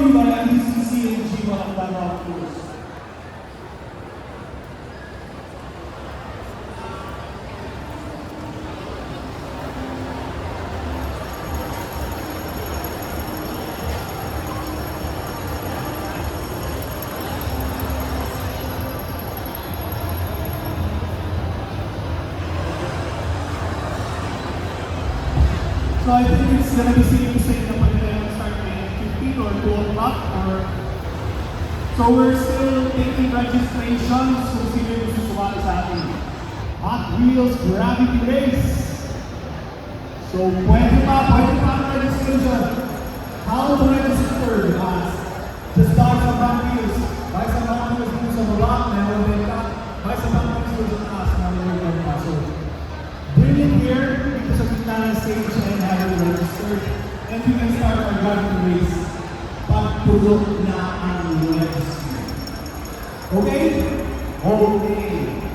you by MCC and G Malakbana Tours. So I think it's gonna be safe to say that we're gonna start at 15 or 2 o'clock or so we're still taking registrations kung sino yung gusto sumali sa atin. Hot Wheels Gravity Race. So pwede pa ang registration. How to register? Just buy some Hot Wheels. Buy some Hot Wheels dito sa Mulak, meron din ka. Buy some Hot Wheels dito sa taas, meron din ka. So bring it here dito sa gitna ng stage and have it registered. And we can start our gravity race pag tulog na ang registry. Okay? Okay.